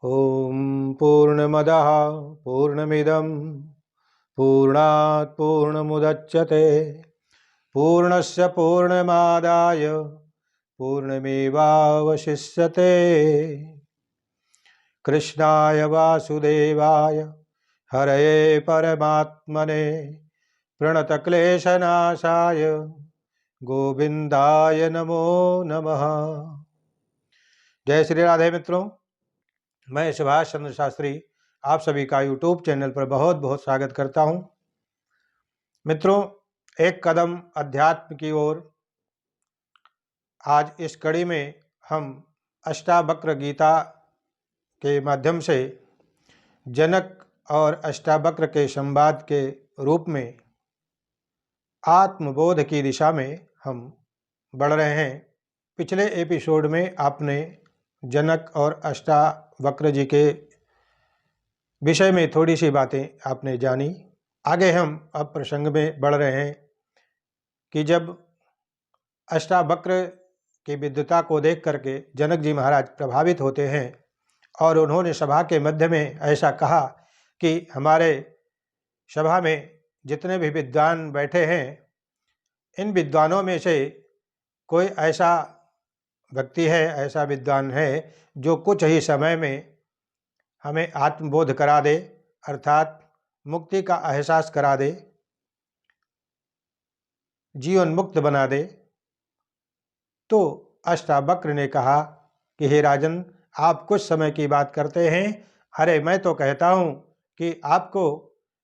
ॐ पूर्णमदः पूर्णमिदं पूर्णात् पूर्णमुदच्यते पूर्णस्य पूर्णमादाय पूर्णमेवावशिष्यते। कृष्णाय वासुदेवाय हरये परमात्मने प्रणतक्लेशनाशाय गोविंदाय नमो नमः। जय श्री राधे मित्रों, मैं सुभाष चंद्र शास्त्री आप सभी का यूट्यूब चैनल पर बहुत बहुत स्वागत करता हूं। मित्रों, एक कदम अध्यात्म की ओर। आज इस कड़ी में हम अष्टावक्र गीता के माध्यम से जनक और अष्टावक्र के संवाद के रूप में आत्मबोध की दिशा में हम बढ़ रहे हैं। पिछले एपिसोड में आपने जनक और अष्टावक्र जी के विषय में थोड़ी सी बातें आपने जानी। आगे हम अब प्रसंग में बढ़ रहे हैं कि जब अष्टावक्र की विद्वता को देख करके जनक जी महाराज प्रभावित होते हैं और उन्होंने सभा के मध्य में ऐसा कहा कि हमारे सभा में जितने भी विद्वान बैठे हैं, इन विद्वानों में से कोई ऐसा व्यक्ति है, ऐसा विद्वान है जो कुछ ही समय में हमें आत्मबोध करा दे, अर्थात मुक्ति का एहसास करा दे, जीवन मुक्त बना दे। तो अष्टावक्र ने कहा कि हे राजन, आप कुछ समय की बात करते हैं, अरे मैं तो कहता हूँ कि आपको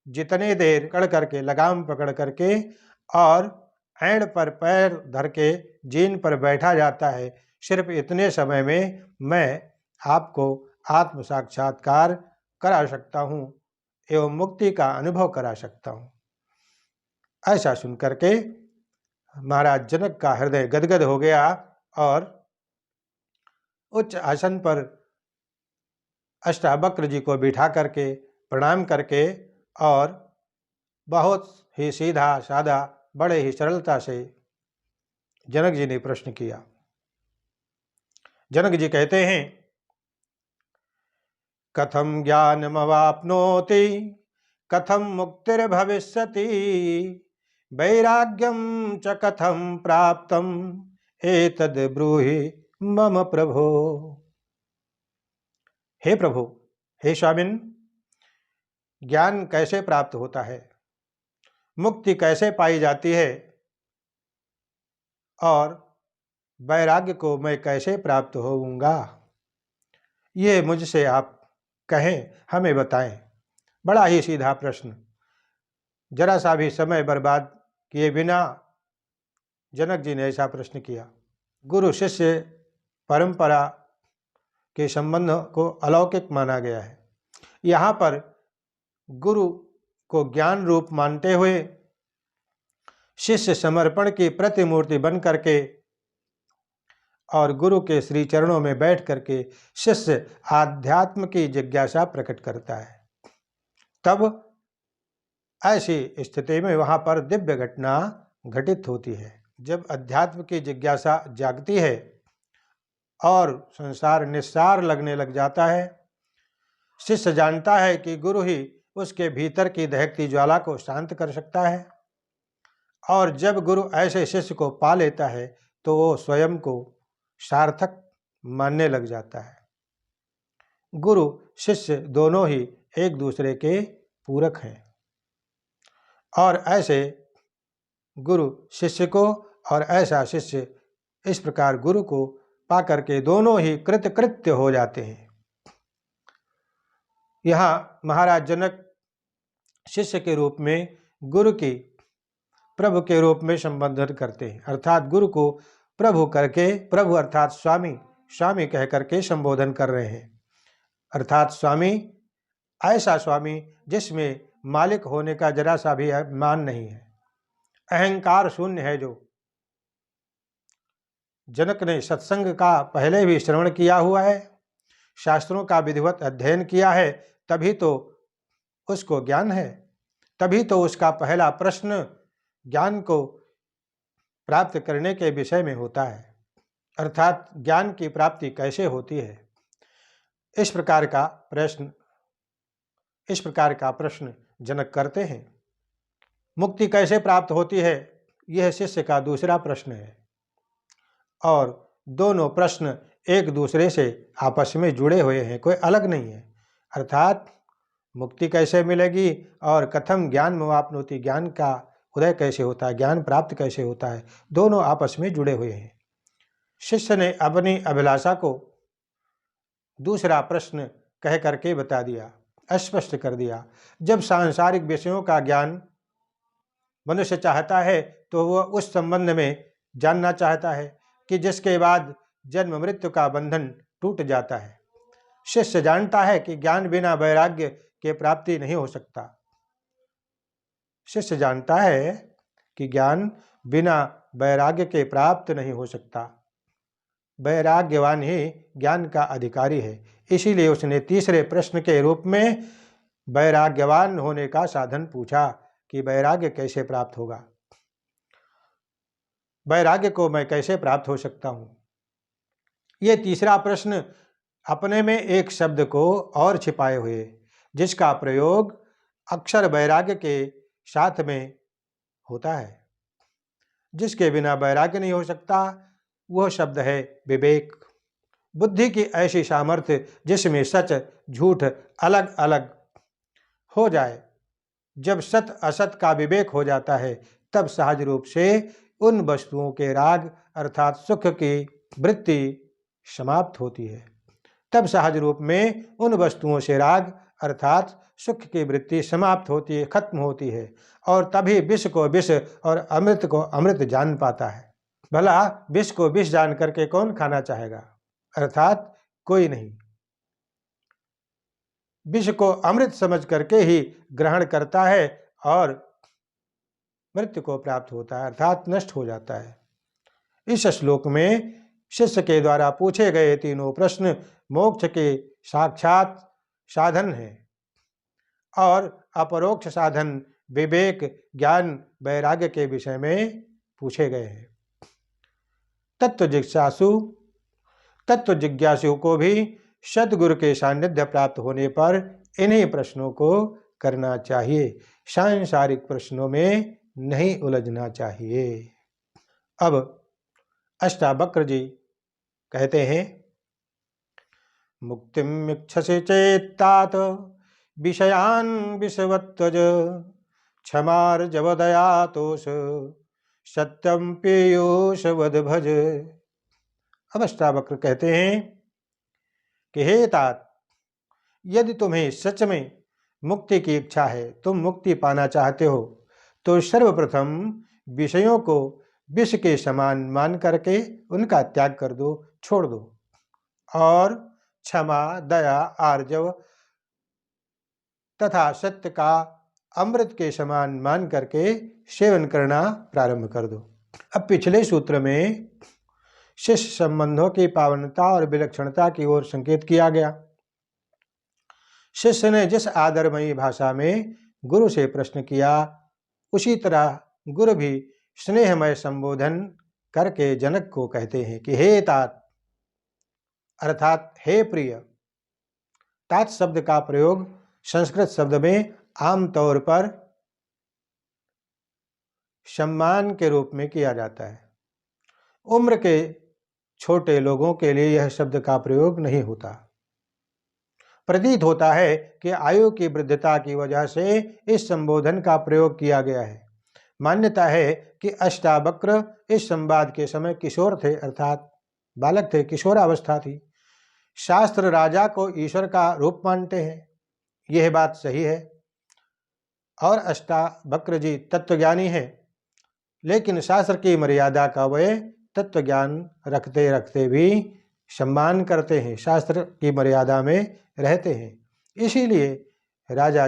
जितने देर पकड़ करके, लगाम पकड़ करके और ऐंड पर पैर धर के जीन पर बैठा जाता है, सिर्फ इतने समय में मैं आपको आत्म साक्षात्कार करा सकता हूँ एवं मुक्ति का अनुभव करा सकता हूँ। ऐसा सुन करके महाराज जनक का हृदय गदगद हो गया और उच्च आसन पर अष्टावक्र जी को बिठा करके प्रणाम करके और बहुत ही सीधा साधा, बड़े ही सरलता से जनक जी ने प्रश्न किया। जनक जी कहते हैं, कथम ज्ञानमवाप्नोति कथम मुक्तिर्भविष्यति वैराग्यम च कथम प्राप्तम एतद् ब्रूहि मम प्रभो। हे प्रभु, हे स्वामिन, ज्ञान कैसे प्राप्त होता है, मुक्ति कैसे पाई जाती है और वैराग्य को मैं कैसे प्राप्त होऊंगा, ये मुझसे आप कहें, हमें बताएं। बड़ा ही सीधा प्रश्न, जरा सा भी समय बर्बाद किए बिना जनक जी ने ऐसा प्रश्न किया। गुरु शिष्य परंपरा के संबंध को अलौकिक माना गया है। यहाँ पर गुरु को ज्ञान रूप मानते हुए शिष्य समर्पण की प्रतिमूर्ति बन करके और गुरु के श्री चरणों में बैठ करके शिष्य आध्यात्म की जिज्ञासा प्रकट करता है। तब ऐसी स्थिति में वहाँ पर दिव्य घटना घटित होती है। जब अध्यात्म की जिज्ञासा जागती है और संसार निस्सार लगने लग जाता है, शिष्य जानता है कि गुरु ही उसके भीतर की दहकती ज्वाला को शांत कर सकता है। और जब गुरु ऐसे शिष्य को पा लेता है तो वो स्वयं को सार्थक मानने लग जाता है। गुरु शिष्य दोनों ही एक दूसरे के पूरक हैं और ऐसे गुरु शिष्य को और ऐसा शिष्य इस प्रकार गुरु को पा करके दोनों ही कृतकृत्य हो जाते हैं। यहाँ महाराज जनक शिष्य के रूप में गुरु की प्रभु के रूप में संबोधन करते हैं, अर्थात गुरु को प्रभु करके, प्रभु अर्थात स्वामी, स्वामी कह करके संबोधन कर रहे हैं। अर्थात स्वामी, ऐसा स्वामी जिसमें मालिक होने का जरा सा भी अभिमान नहीं है, अहंकार शून्य है। जो जनक ने सत्संग का पहले भी श्रवण किया हुआ है, शास्त्रों का विधिवत अध्ययन किया है, तभी तो उसको ज्ञान है, तभी तो उसका पहला प्रश्न ज्ञान को प्राप्त करने के विषय में होता है। अर्थात ज्ञान की प्राप्ति कैसे होती है। इस प्रकार का प्रश्न जनक करते हैं। मुक्ति कैसे प्राप्त होती है, यह शिष्य का दूसरा प्रश्न है और दोनों प्रश्न एक दूसरे से आपस में जुड़े हुए हैं, कोई अलग नहीं है। अर्थात मुक्ति कैसे मिलेगी और कथम ज्ञान मवाप्नोति, ज्ञान का उदय कैसे होता है, ज्ञान प्राप्त कैसे होता है, दोनों आपस में जुड़े हुए हैं। शिष्य ने अपनी अभिलाषा को दूसरा प्रश्न कह करके बता दिया, स्पष्ट कर दिया। जब सांसारिक विषयों का ज्ञान मनुष्य चाहता है तो वह उस संबंध में जानना चाहता है कि जिसके बाद जन्म मृत्यु का बंधन टूट जाता है। शिष्य जानता है कि ज्ञान बिना वैराग्य के प्राप्ति नहीं हो सकता। शिष्य जानता है कि ज्ञान बिना वैराग्य के प्राप्त नहीं हो सकता। वैराग्यवान ही ज्ञान का अधिकारी है। इसीलिए उसने तीसरे प्रश्न के रूप में वैराग्यवान होने का साधन पूछा कि वैराग्य कैसे प्राप्त होगा, वैराग्य को मैं कैसे प्राप्त हो सकता हूँ। ये तीसरा प्रश्न अपने में एक शब्द को और छिपाए हुए, जिसका प्रयोग अक्षर वैराग्य के साथ में होता है। जिसके बिना वैराग्य नहीं हो सकता, वह शब्द है विवेक। बुद्धि की ऐसी सामर्थ्य जिसमें सच झूठ अलग अलग हो जाए। जब सत असत का विवेक हो जाता है, तब सहज रूप से उन वस्तुओं के राग अर्थात सुख की वृत्ति समाप्त होती है। तब सहज रूप में उन वस्तुओं से राग अर्थात सुख की वृत्ति समाप्त होती है, खत्म होती है, और तभी विष को विष और अमृत को अमृत जान पाता है। भला विष को विष जान करके कौन खाना चाहेगा, अर्थात कोई नहीं। विष को अमृत समझ करके ही ग्रहण करता है और मृत्यु को प्राप्त होता है, अर्थात नष्ट हो जाता है। इस श्लोक में शिष्य के द्वारा पूछे गए तीनों प्रश्न मोक्ष के साक्षात साधन हैं और अपरोक्ष साधन विवेक ज्ञान वैराग्य के विषय में पूछे गए हैं। तत्व जिज्ञासु को भी सद्गुरु के सानिध्य प्राप्त होने पर इन्हीं प्रश्नों को करना चाहिए, सांसारिक प्रश्नों में नहीं उलझना चाहिए। अब अष्टावक्र जी कहते हैं, मुक्तिम इच्छसि चेत्तात विषयान विषवत्वज क्षमार्जवदयातोष सत्यम पेयोष वद भज। अब अष्टावक्र कहते हैं कि हे तात, यदि तुम्हें सच में मुक्ति की इच्छा है, तुम मुक्ति पाना चाहते हो, तो सर्वप्रथम विषयों को विष के समान मान करके उनका त्याग कर दो, छोड़ दो, और क्षमा दया आर्जव तथा सत्य का अमृत के समान मान करके सेवन करना प्रारंभ कर दो। अब पिछले सूत्र में शिष्य संबंधों की पावनता और विलक्षणता की ओर संकेत किया गया। शिष्य ने जिस आदरमयी भाषा में गुरु से प्रश्न किया, उसी तरह गुरु भी स्नेहमय संबोधन करके जनक को कहते हैं कि हे तात, अर्थात हे प्रिय। तात शब्द का प्रयोग संस्कृत शब्द में आमतौर पर सम्मान के रूप में किया जाता है। उम्र के छोटे लोगों के लिए यह शब्द का प्रयोग नहीं होता। प्रतीत होता है कि आयु की वृद्धता की वजह से इस संबोधन का प्रयोग किया गया है। मान्यता है कि अष्टावक्र इस संवाद के समय किशोर थे, अर्थात बालक थे, किशोरावस्था थी। शास्त्र राजा को ईश्वर का रूप मानते हैं, यह बात सही है, और अष्टावक्र जी तत्वज्ञानी हैं, लेकिन शास्त्र की मर्यादा का वे तत्वज्ञान रखते रखते भी सम्मान करते हैं, शास्त्र की मर्यादा में रहते हैं। इसीलिए राजा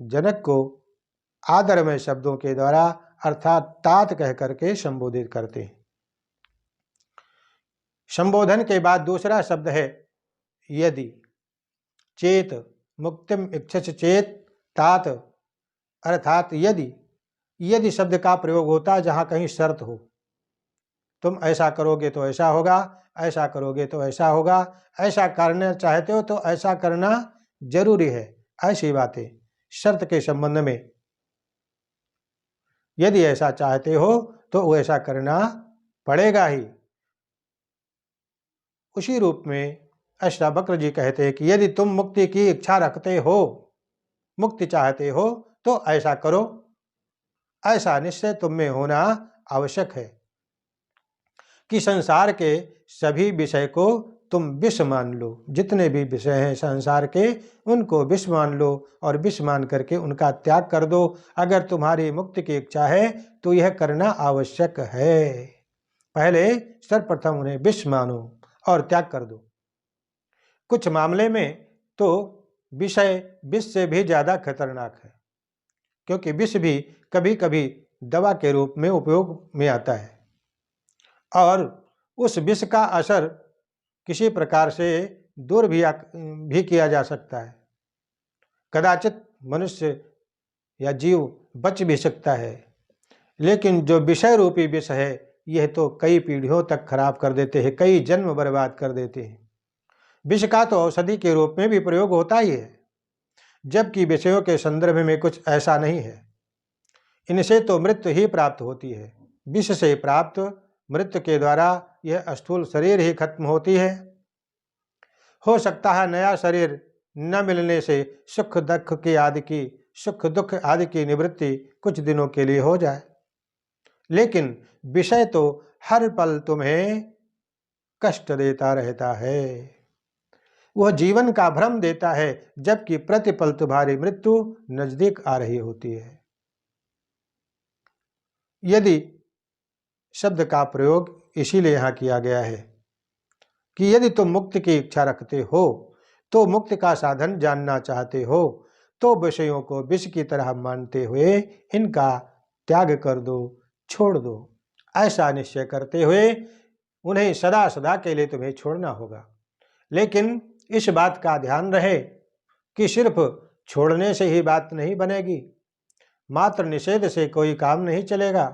जनक को आदरमय शब्दों के द्वारा अर्थात तात कह करके संबोधित करते हैं। संबोधन के बाद दूसरा शब्द है यदि। चेत, मुक्तिम इच्छसि चेत तात, अर्थात यदि। यदि शब्द का प्रयोग होता है जहाँ कहीं शर्त हो। तुम ऐसा करोगे तो ऐसा होगा, ऐसा करोगे तो ऐसा होगा, ऐसा करना चाहते हो तो ऐसा करना जरूरी है, ऐसी बातें शर्त के संबंध में। यदि ऐसा चाहते हो तो वैसा करना पड़ेगा ही। उसी रूप में अष्टावक्र जी कहते हैं कि यदि तुम मुक्ति की इच्छा रखते हो, मुक्ति चाहते हो, तो ऐसा करो, ऐसा निश्चय तुम में होना आवश्यक है कि संसार के सभी विषय को तुम विष मान लो। जितने भी विषय हैं संसार के, उनको विष मान लो और विष मान करके उनका त्याग कर दो। अगर तुम्हारी मुक्ति की इच्छा है तो यह करना आवश्यक है। पहले सर्वप्रथम उन्हें विष मानो और त्याग कर दो। कुछ मामले में तो विषय विष से भी ज्यादा खतरनाक है, क्योंकि विष भी कभी कभी दवा के रूप में उपयोग में आता है और उस विष का असर किसी प्रकार से दूर भी किया जा सकता है। कदाचित मनुष्य या जीव बच भी सकता है, लेकिन जो विषय रूपी विष है यह तो कई पीढ़ियों तक खराब कर देते हैं, कई जन्म बर्बाद कर देते हैं। विष का तो औषधि के रूप में भी प्रयोग होता ही है, जबकि विषयों के संदर्भ में कुछ ऐसा नहीं है। इनसे तो मृत्यु ही प्राप्त होती है। विष से प्राप्त मृत्यु के द्वारा यह स्थूल शरीर ही खत्म होती है। हो सकता है नया शरीर न मिलने से सुख दुख आदि की निवृत्ति कुछ दिनों के लिए हो जाए, लेकिन विषय तो हर पल तुम्हें कष्ट देता रहता है। वह जीवन का भ्रम देता है, जबकि प्रतिपल तुम्हारी मृत्यु नजदीक आ रही होती है। यदि शब्द का प्रयोग इसीलिए यहाँ किया गया है कि यदि तुम मुक्ति की इच्छा रखते हो, तो मुक्ति का साधन जानना चाहते हो, तो विषयों को विष की तरह मानते हुए इनका त्याग कर दो, छोड़ दो। ऐसा निश्चय करते हुए उन्हें सदा सदा के लिए तुम्हें छोड़ना होगा। लेकिन इस बात का ध्यान रहे कि सिर्फ छोड़ने से ही बात नहीं बनेगी, मात्र निषेध से कोई काम नहीं चलेगा,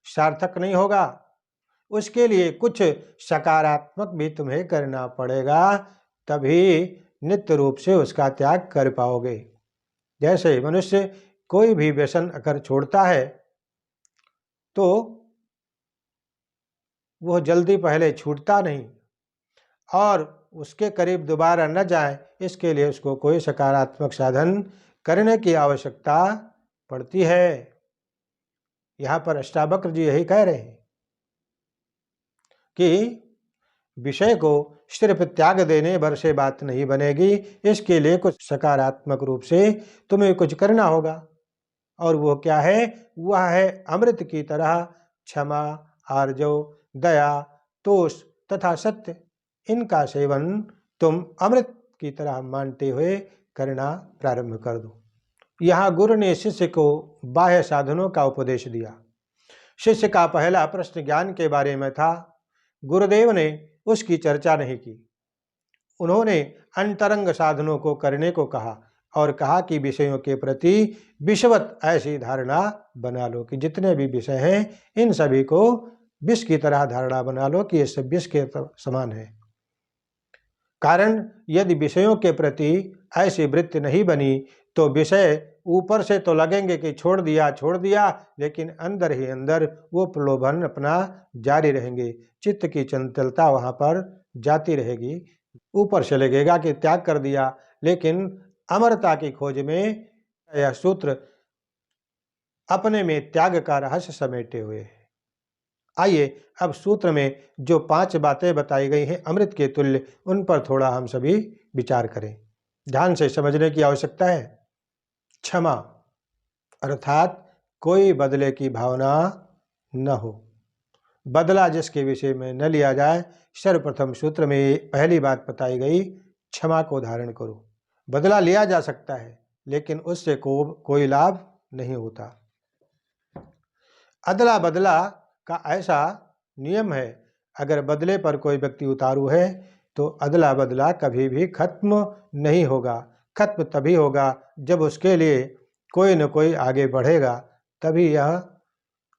सार्थक नहीं होगा। उसके लिए कुछ सकारात्मक भी तुम्हें करना पड़ेगा, तभी नित्य रूप से उसका त्याग कर पाओगे। जैसे मनुष्य कोई भी व्यसन अगर छोड़ता है तो वह जल्दी पहले छूटता नहीं और उसके करीब दोबारा न जाए, इसके लिए उसको कोई सकारात्मक साधन करने की आवश्यकता पड़ती है। यहाँ पर अष्टावक्र जी यही कह रहे हैं कि विषय को सिर्फ त्याग देने भर से बात नहीं बनेगी, इसके लिए कुछ सकारात्मक रूप से तुम्हें कुछ करना होगा। और वो क्या है? वह है अमृत की तरह क्षमा, आर्जव, दया, तोष तथा सत्य। इनका सेवन तुम अमृत की तरह मानते हुए करना प्रारंभ कर दो। यहाँ गुरु ने शिष्य को बाह्य साधनों का उपदेश दिया। शिष्य का पहला प्रश्न ज्ञान के बारे में था। गुरुदेव ने उसकी चर्चा नहीं की। उन्होंने अंतरंग साधनों को करने को कहा और कहा कि विषयों के प्रति विषवत ऐसी धारणा बना लो कि जितने भी विषय हैं इन सभी को विष की तरह धारणा बना लो कि ये सब विष के समान है। कारण यदि विषयों के प्रति ऐसी वृत्ति नहीं बनी तो विषय ऊपर से तो लगेंगे कि छोड़ दिया, लेकिन अंदर ही अंदर वो प्रलोभन अपना जारी रहेंगे। चित्त की चंचलता वहां पर जाती रहेगी। ऊपर से लगेगा कि त्याग कर दिया, लेकिन अमरता की खोज में यह सूत्र अपने में त्याग का रहस्य समेटे हुए है। आइए अब सूत्र में जो 5 बातें बताई गई हैं अमृत के तुल्य, उन पर थोड़ा हम सभी विचार करें। ध्यान से समझने की आवश्यकता है। क्षमा अर्थात कोई बदले की भावना न हो, बदला जिसके विषय में न लिया जाए। सर्वप्रथम सूत्र में पहली बात बताई गई, क्षमा को धारण करो। बदला लिया जा सकता है, लेकिन उससे कोई लाभ नहीं होता। अदला बदला का ऐसा नियम है, अगर बदले पर कोई व्यक्ति उतारू है तो अदला बदला कभी भी खत्म नहीं होगा। खत्म तभी होगा जब उसके लिए कोई न कोई आगे बढ़ेगा, तभी यह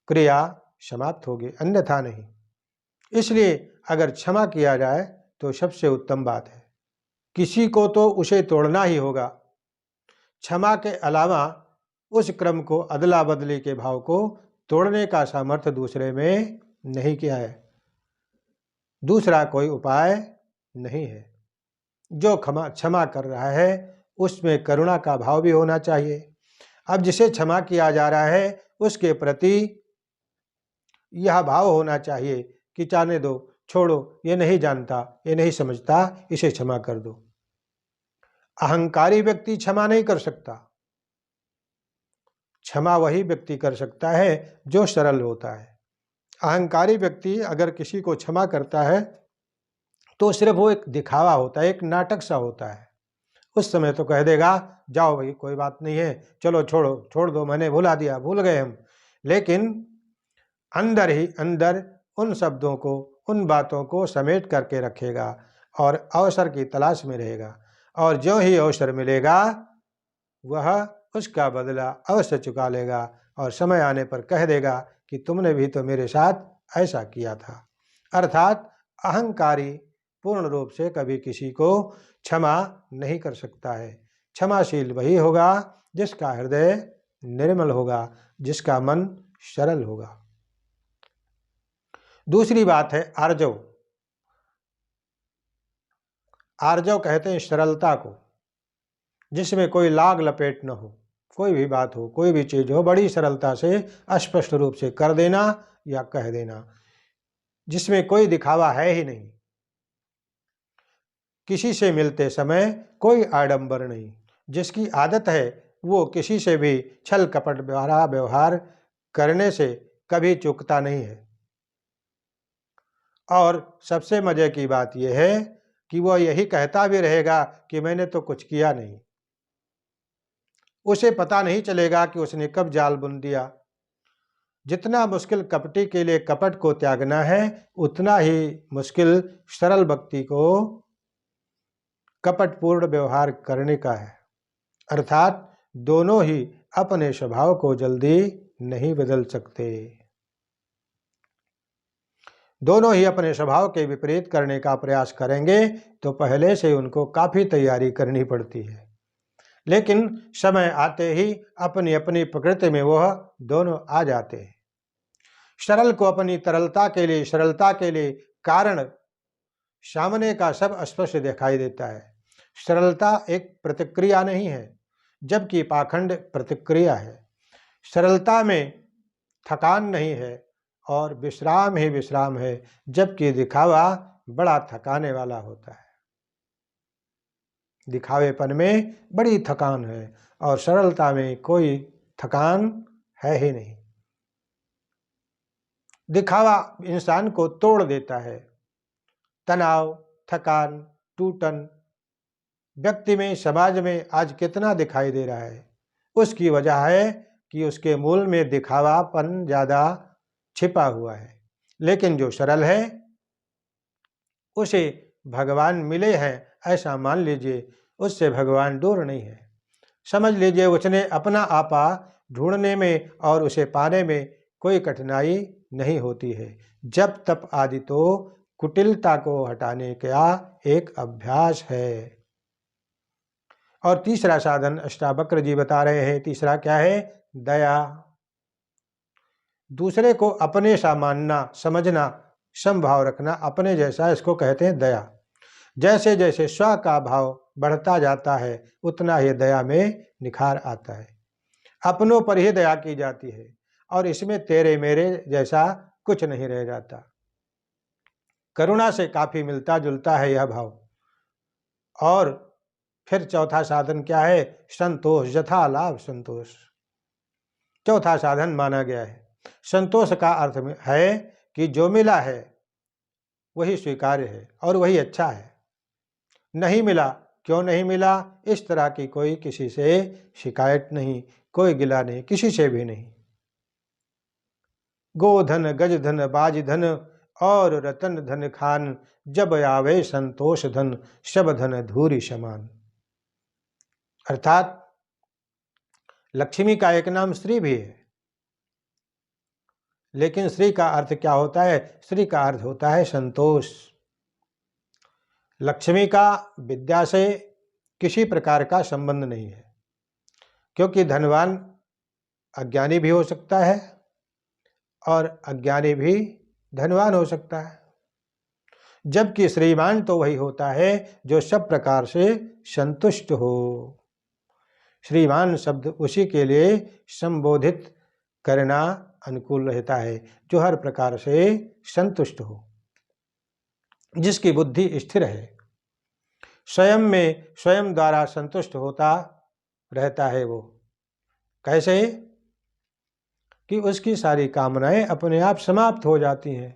क्रिया समाप्त होगी, अन्यथा नहीं। इसलिए अगर क्षमा किया जाए तो सबसे उत्तम बात है। किसी को तो उसे तोड़ना ही होगा। क्षमा के अलावा उस क्रम को, अदला बदली के भाव को तोड़ने का सामर्थ्य दूसरे में नहीं किया है। दूसरा कोई उपाय नहीं है। जो क्षमा कर रहा है उसमें करुणा का भाव भी होना चाहिए। अब जिसे क्षमा किया जा रहा है उसके प्रति यह भाव होना चाहिए कि जाने दो, छोड़ो, ये नहीं जानता, ये नहीं समझता, इसे क्षमा कर दो। अहंकारी व्यक्ति क्षमा नहीं कर सकता। क्षमा वही व्यक्ति कर सकता है जो सरल होता है। अहंकारी व्यक्ति अगर किसी को क्षमा करता है तो सिर्फ वो एक दिखावा होता है, एक नाटक सा होता है। उस समय तो कह देगा, जाओ भाई कोई बात नहीं है, चलो छोड़ो, छोड़ दो, मैंने भुला दिया, भूल गए हम। लेकिन अंदर ही अंदर उन शब्दों को, उन बातों को समेट करके रखेगा और अवसर की तलाश में रहेगा। और जो ही अवसर मिलेगा वह उसका बदला अवश्य चुका लेगा और समय आने पर कह देगा कि तुमने भी तो मेरे साथ ऐसा किया था। अर्थात अहंकारी पूर्ण रूप से कभी किसी को क्षमा नहीं कर सकता है। क्षमाशील वही होगा जिसका हृदय निर्मल होगा, जिसका मन सरल होगा। दूसरी बात है आर्जव। आर्जव कहते हैं सरलता को, जिसमें कोई लाग लपेट न हो। कोई भी बात हो, कोई भी चीज हो, बड़ी सरलता से स्पष्ट रूप से कर देना या कह देना, जिसमें कोई दिखावा है ही नहीं। किसी से मिलते समय कोई आडंबर नहीं। जिसकी आदत है वो किसी से भी छल कपट भरा व्यवहार करने से कभी चूकता नहीं है। और सबसे मजे की बात यह है कि वह यही कहता भी रहेगा कि मैंने तो कुछ किया नहीं। उसे पता नहीं चलेगा कि उसने कब जाल बुन दिया। जितना मुश्किल कपटी के लिए कपट को त्यागना है, उतना ही मुश्किल सरल व्यक्ति को कपटपूर्ण व्यवहार करने का है। अर्थात दोनों ही अपने स्वभाव को जल्दी नहीं बदल सकते। दोनों ही अपने स्वभाव के विपरीत करने का प्रयास करेंगे तो पहले से उनको काफी तैयारी करनी पड़ती है। लेकिन समय आते ही अपनी अपनी प्रकृति में वह दोनों आ जाते हैं। सरल को अपनी तरलता के लिए, सरलता के लिए कारण सामने का सब स्पष्ट दिखाई देता है। सरलता एक प्रतिक्रिया नहीं है, जबकि पाखंड प्रतिक्रिया है। सरलता में थकान नहीं है और विश्राम ही विश्राम है, जबकि दिखावा बड़ा थकाने वाला होता है। दिखावेपन में बड़ी थकान है और सरलता में कोई थकान है ही नहीं। दिखावा इंसान को तोड़ देता है। तनाव, थकान, टूटन व्यक्ति में, समाज में आज कितना दिखाई दे रहा है। उसकी वजह है कि उसके मूल में दिखावापन ज्यादा छिपा हुआ है। लेकिन जो सरल है उसे भगवान मिले हैं ऐसा मान लीजिए, उससे भगवान दूर नहीं है। समझ लीजिए उसने अपना आपा ढूंढने में और उसे पाने में कोई कठिनाई नहीं होती है। जप तप आदि तो कुटिलता को हटाने का एक अभ्यास है। और तीसरा साधन अष्टावक्र जी बता रहे हैं। तीसरा क्या है? दया। दूसरे को अपने सा मानना, समझना, समभाव रखना, अपने जैसा, इसको कहते हैं दया। जैसे जैसे स्व का भाव बढ़ता जाता है उतना ही दया में निखार आता है। अपनों पर ही दया की जाती है और इसमें तेरे मेरे जैसा कुछ नहीं रह जाता। करुणा से काफी मिलता जुलता है यह भाव। और फिर चौथा साधन क्या है? संतोष, यथा लाभ संतोष। चौथा साधन माना गया है। संतोष का अर्थ है कि जो मिला है वही स्वीकार्य है और वही अच्छा है। नहीं मिला, क्यों नहीं मिला, इस तरह की कोई किसी से शिकायत नहीं, कोई गिला नहीं, किसी से भी नहीं। गोधन, गजधन, बाजधन और रतन धन खान, जब आवे संतोष धन, सब धन धूरी समान। अर्थात लक्ष्मी का एक नाम श्री भी है। लेकिन श्री का अर्थ क्या होता है? श्री का अर्थ होता है संतोष। लक्ष्मी का विद्या से किसी प्रकार का संबंध नहीं है, क्योंकि धनवान अज्ञानी भी हो सकता है और अज्ञानी भी धनवान हो सकता है, जबकि श्रीमान तो वही होता है जो सब प्रकार से संतुष्ट हो। श्रीमान शब्द उसी के लिए संबोधित करना अनुकूल रहता है जो हर प्रकार से संतुष्ट हो, जिसकी बुद्धि स्थिर है, स्वयं में स्वयं द्वारा संतुष्ट होता रहता है। वो कैसे? कि उसकी सारी कामनाएं अपने आप समाप्त हो जाती हैं।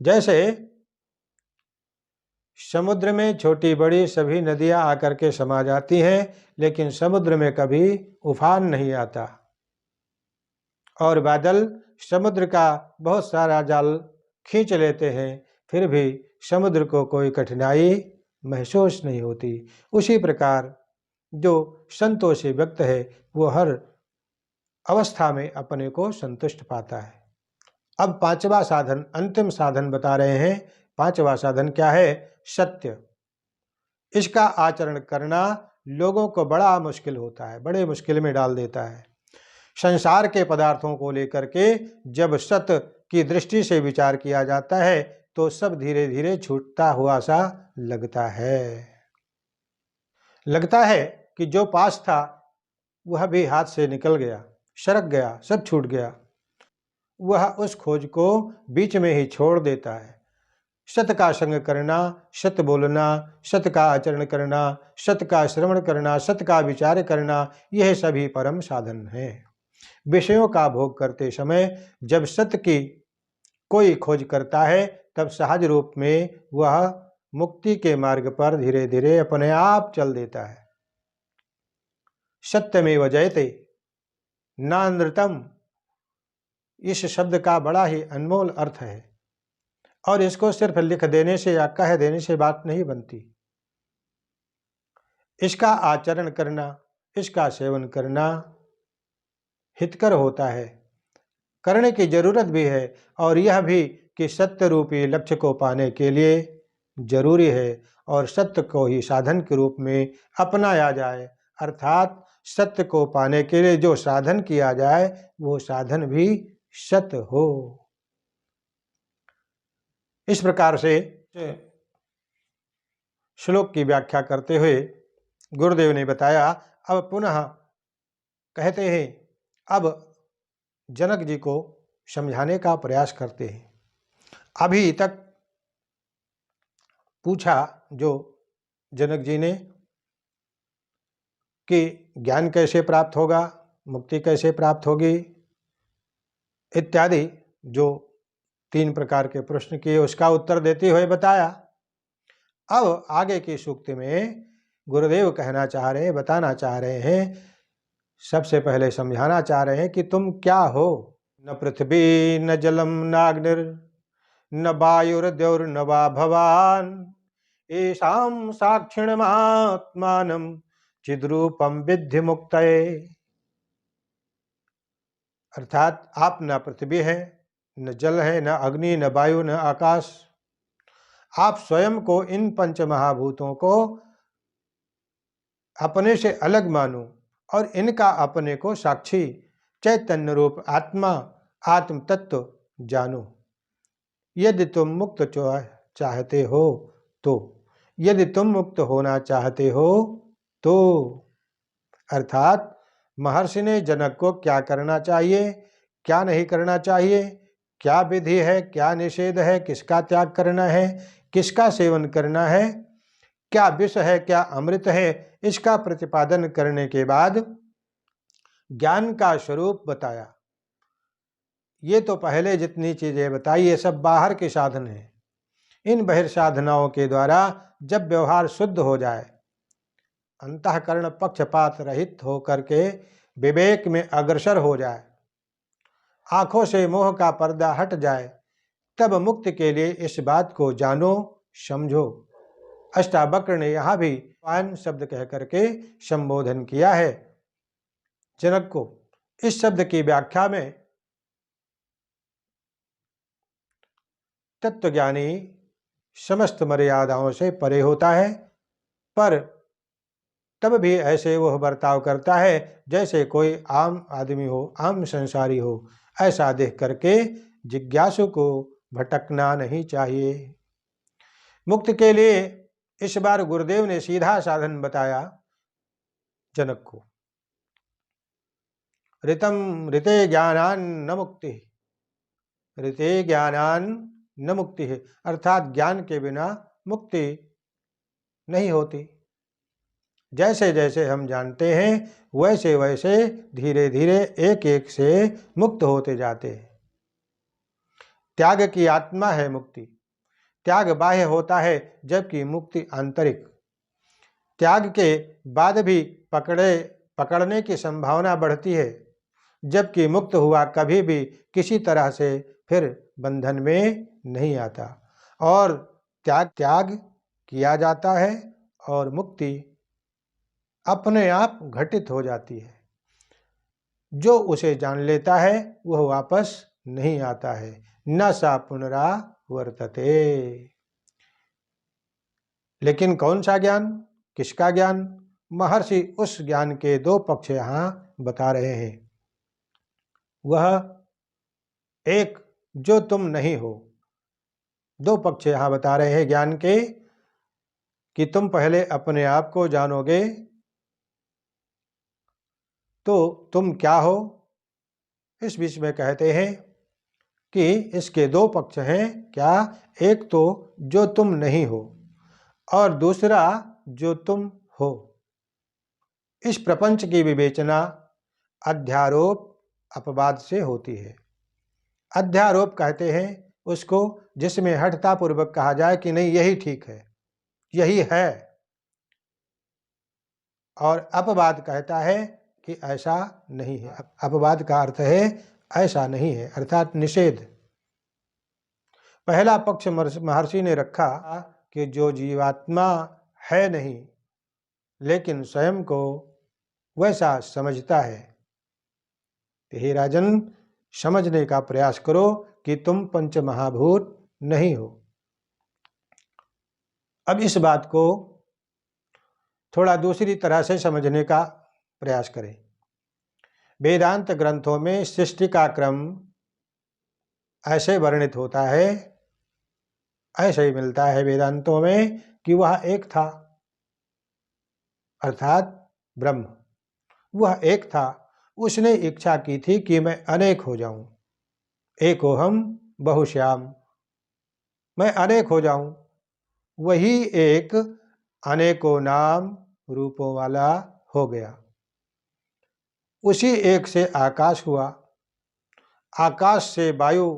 जैसे समुद्र में छोटी बड़ी सभी नदियां आकर के समा जाती हैं, लेकिन समुद्र में कभी उफान नहीं आता, और बादल समुद्र का बहुत सारा जाल खींच लेते हैं, फिर भी समुद्र को कोई कठिनाई महसूस नहीं होती। उसी प्रकार जो संतोषी व्यक्ति है वो हर अवस्था में अपने को संतुष्ट पाता है। अब पांचवा साधन, अंतिम साधन बता रहे हैं। पांचवा साधन क्या है? सत्य। इसका आचरण करना लोगों को बड़ा मुश्किल होता है, बड़े मुश्किल में डाल देता है। संसार के पदार्थों को लेकर के जब सत्य की दृष्टि से विचार किया जाता है तो सब धीरे धीरे छूटता हुआ सा लगता है। लगता है कि जो पास था वह भी हाथ से निकल गया, सरक गया, सब छूट गया। वह उस खोज को बीच में ही छोड़ देता है। सत्य का संग करना, सत्य बोलना, सत्य का आचरण करना, सत्य का श्रवण करना, सत्य का विचार करना, यह सभी परम साधन है। विषयों का भोग करते समय जब सत्य की कोई खोज करता है तब सहज रूप में वह मुक्ति के मार्ग पर धीरे धीरे अपने आप चल देता है। सत्यमेव जयते नानृतम, इस शब्द का बड़ा ही अनमोल अर्थ है, और इसको सिर्फ लिख देने से या कह देने से बात नहीं बनती। इसका आचरण करना, इसका सेवन करना हितकर होता है, करने की जरूरत भी है, और यह भी कि सत्य रूपी लक्ष्य को पाने के लिए जरूरी है, और सत्य को ही साधन के रूप में अपनाया जाए। अर्थात सत्य को पाने के लिए जो साधन किया जाए वो साधन भी सत्य हो। इस प्रकार से श्लोक की व्याख्या करते हुए गुरुदेव ने बताया। अब पुनः कहते हैं, अब जनक जी को समझाने का प्रयास करते हैं। अभी तक पूछा जो जनक जी ने कि ज्ञान कैसे प्राप्त होगा, मुक्ति कैसे प्राप्त होगी इत्यादि जो 3 प्रकार के प्रश्न किए, उसका उत्तर देते हुए बताया। अब आगे की सूक्ति में गुरुदेव कहना चाह रहे हैं, बताना चाह रहे हैं, सबसे पहले समझाना चाह रहे हैं कि तुम क्या हो। न पृथ्वी न जलम नाग्निर न वायुर्द्यौर्न वा भवान येषां साक्षिणमात्मानं चिद्रूपम विद्धि मुक्तये। अर्थात आप न पृथ्वी है, न जल है, न अग्नि, न वायु, न आकाश। आप स्वयं को इन पंच महाभूतों को अपने से अलग मानो और इनका अपने को साक्षी चैतन्य रूप आत्मा, आत्म तत्व जानो। यदि तुम मुक्त चाहते हो तो, यदि तुम मुक्त होना चाहते हो तो। अर्थात महर्षि ने जनक को क्या करना चाहिए, क्या नहीं करना चाहिए, क्या विधि है, क्या निषेध है, किसका त्याग करना है, किसका सेवन करना है, क्या विष है, क्या अमृत है, इसका प्रतिपादन करने के बाद ज्ञान का स्वरूप बताया। ये तो पहले जितनी चीजें बताई ये सब बाहर के साधन हैं। इन बहिर्साधनाओं के द्वारा जब व्यवहार शुद्ध हो जाए, अंतःकरण पक्षपात रहित होकर के विवेक में अग्रसर हो जाए, आंखों से मोह का पर्दा हट जाए, तब मुक्ति के लिए इस बात को जानो समझो। अष्टावक्र ने यहाँ भी पान शब्द कह करके संबोधन किया है जनक को। इस शब्द की व्याख्या में तत्वज्ञानी समस्त मर्यादाओं से परे होता है, पर तब भी ऐसे वह बर्ताव करता है जैसे कोई आम आदमी हो, आम संसारी हो। ऐसा देख करके जिज्ञासु को भटकना नहीं चाहिए। मुक्ति के लिए इस बार गुरुदेव ने सीधा साधन बताया जनक को। ऋतम ऋते ज्ञानान न मुक्ति, ऋते ज्ञानान न मुक्ति है, अर्थात ज्ञान के बिना मुक्ति नहीं होती। जैसे जैसे हम जानते हैं वैसे वैसे धीरे धीरे एक एक से मुक्त होते जाते हैं। त्याग की आत्मा है मुक्ति। त्याग बाह्य होता है जबकि मुक्ति आंतरिक। त्याग के बाद भी पकड़ने की संभावना बढ़ती है, जबकि मुक्त हुआ कभी भी किसी तरह से फिर बंधन में नहीं आता और त्याग किया जाता है और मुक्ति अपने आप घटित हो जाती है। जो उसे जान लेता है वह वापस नहीं आता है। न सा पुनरावर्तते। लेकिन कौन सा ज्ञान, किसका ज्ञान? महर्षि उस ज्ञान के दो पक्ष यहाँ बता रहे हैं। वह एक जो तुम नहीं हो। दो पक्ष यहाँ बता रहे हैं ज्ञान के कि तुम पहले अपने आप को जानोगे तो तुम क्या हो। इस बीच में कहते हैं कि इसके दो पक्ष हैं। क्या? एक तो जो तुम नहीं हो और दूसरा जो तुम हो। इस प्रपंच की विवेचना अध्यारोप अपवाद से होती है। अध्यारोप कहते हैं उसको जिसमें हठतापूर्वक कहा जाए कि नहीं यही ठीक है, यही है, और अपवाद कहता है कि ऐसा नहीं है। अपवाद का अर्थ है ऐसा नहीं है, अर्थात निषेध। पहला पक्ष महर्षि ने रखा कि जो जीवात्मा है नहीं लेकिन स्वयं को वैसा समझता है। हे राजन, समझने का प्रयास करो कि तुम पंच महाभूत नहीं हो। अब इस बात को थोड़ा दूसरी तरह से समझने का प्रयास करें। वेदांत ग्रंथों में सृष्टि का क्रम ऐसे वर्णित होता है, ऐसे ही मिलता है वेदांतों में कि वह एक था, अर्थात ब्रह्म। वह एक था, उसने इच्छा की थी कि मैं अनेक हो जाऊं। एकोहम बहुश्याम, मैं अनेक हो जाऊं। वही एक अनेकों नाम रूपों वाला हो गया। उसी एक से आकाश हुआ, आकाश से वायु,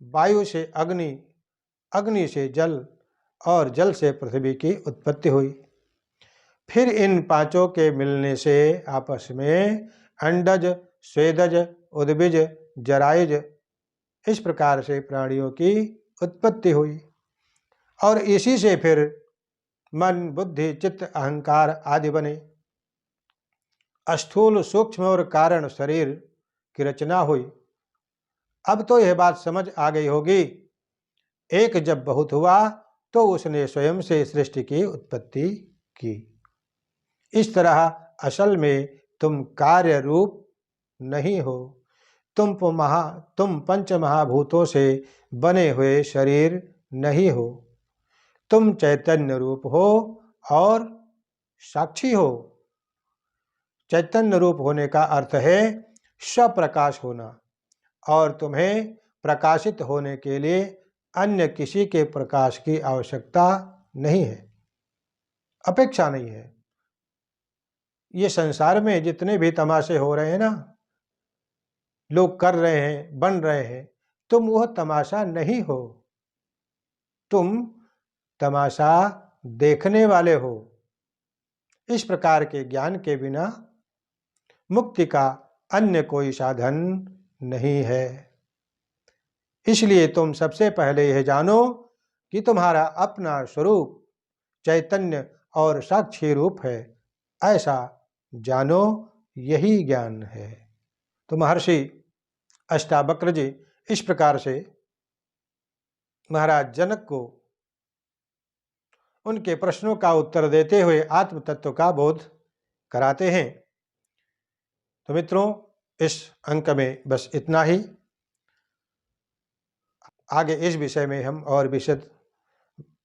वायु से अग्नि, अग्नि से जल और जल से पृथ्वी की उत्पत्ति हुई। फिर इन पांचों के मिलने से आपस में अंडज, स्वेदज, उद्भिज, जरायुज, इस प्रकार से प्राणियों की उत्पत्ति हुई। और इसी से फिर मन, बुद्धि, चित्त, अहंकार आदि बने। स्थूल, सूक्ष्म और कारण शरीर की रचना हुई। अब तो यह बात समझ आ गई होगी, एक जब बहुत हुआ तो उसने स्वयं से सृष्टि की उत्पत्ति की। इस तरह असल में तुम कार्य रूप नहीं हो। तुम पंच महाभूतों से बने हुए शरीर नहीं हो। तुम चैतन्य रूप हो और साक्षी हो। चैतन्य रूप होने का अर्थ है स्वप्रकाश होना, और तुम्हें प्रकाशित होने के लिए अन्य किसी के प्रकाश की आवश्यकता नहीं है, अपेक्षा नहीं है। ये संसार में जितने भी तमाशे हो रहे हैं ना, लोग कर रहे हैं, बन रहे हैं, तुम वह तमाशा नहीं हो। तुम तमाशा देखने वाले हो। इस प्रकार के ज्ञान के बिना मुक्ति का अन्य कोई साधन नहीं है। इसलिए तुम सबसे पहले यह जानो कि तुम्हारा अपना स्वरूप चैतन्य और साक्षी रूप है। ऐसा जानो, यही ज्ञान है। तो महर्षि अष्टावक्र जी इस प्रकार से महाराज जनक को उनके प्रश्नों का उत्तर देते हुए आत्म तत्व का बोध कराते हैं। तो मित्रों, इस अंक में बस इतना ही। आगे इस विषय में हम और विशद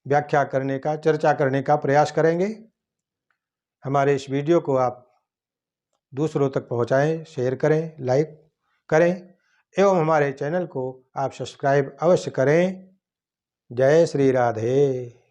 व्याख्या करने का, चर्चा करने का प्रयास करेंगे। हमारे इस वीडियो को आप दूसरों तक पहुंचाएं, शेयर करें, लाइक करें एवं हमारे चैनल को आप सब्सक्राइब अवश्य करें। जय श्री राधे।